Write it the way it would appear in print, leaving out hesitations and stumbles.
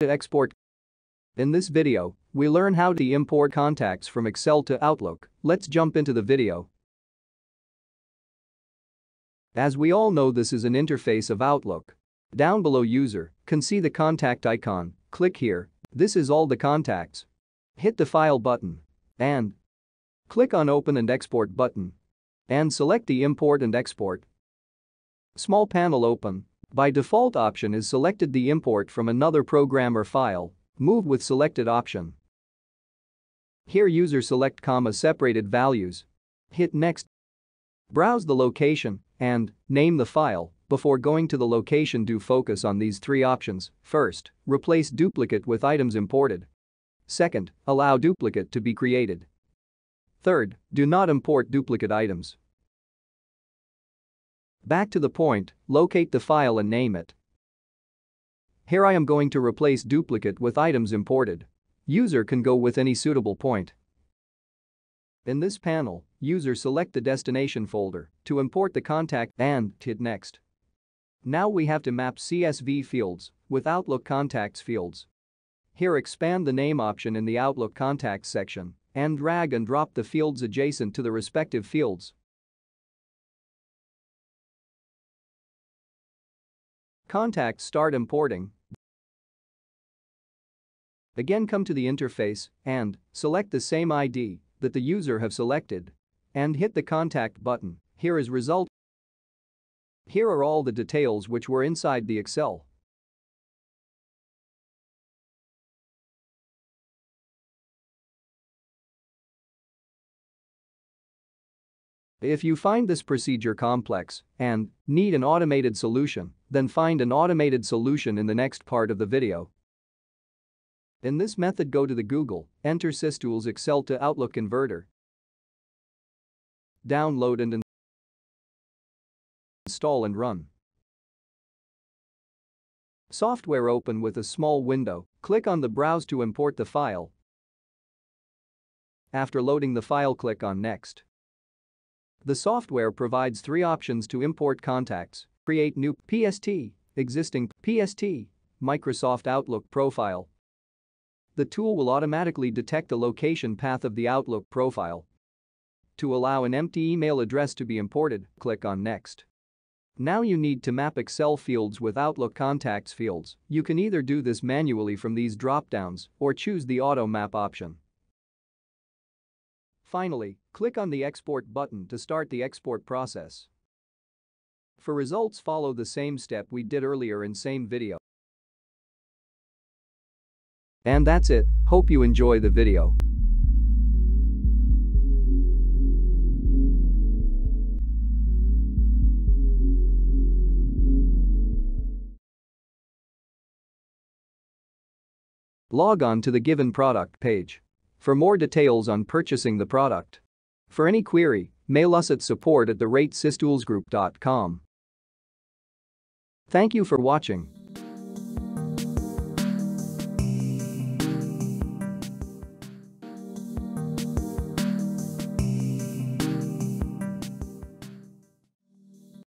Export. In this video, we learn how to import contacts from Excel to Outlook. Let's jump into the video. As we all know, this is an interface of Outlook. Down below, user can see the contact icon. Click here. This is all the contacts. Hit the File button and click on Open and Export button and select the Import and Export. Small panel open. By default, option is selected the import from another program or file. Move with selected option. Here, user select separated values. Hit Next. Browse the location and name the file. Before going to the location, do focus on these three options. First, replace duplicate with items imported. Second, allow duplicate to be created. Third, do not import duplicate items. Back to the point, locate the file and name it. Here I am going to replace duplicate with items imported. User can go with any suitable point. In this panel, user select the destination folder to import the contact and hit Next. Now we have to map CSV fields with Outlook contacts fields. Here, expand the name option in the Outlook contacts section and drag and drop the fields adjacent to the respective fields. Contacts start importing. Again, come to the interface and select the same ID that the user have selected and hit the contact button. Here is result. Here are all the details which were inside the Excel. If you find this procedure complex and need an automated solution, then find an automated solution in the next part of the video. In this method, go to the Google, enter SysTools Excel to Outlook Converter. Download and install and run. Software open with a small window. Click on the Browse to import the file. After loading the file, click on Next. The software provides three options to import contacts: create new PST, existing PST, Microsoft Outlook profile. The tool will automatically detect the location path of the Outlook profile. To allow an empty email address to be imported, click on Next. Now you need to map Excel fields with Outlook contacts fields. You can either do this manually from these drop-downs or choose the Auto Map option. Finally, click on the Export button to start the export process. For results, follow the same step we did earlier in same video. And that's it. Hope you enjoy the video. Log on to the given product page for more details on purchasing the product. For any query, mail us at support@systoolsgroup.com. Thank you for watching.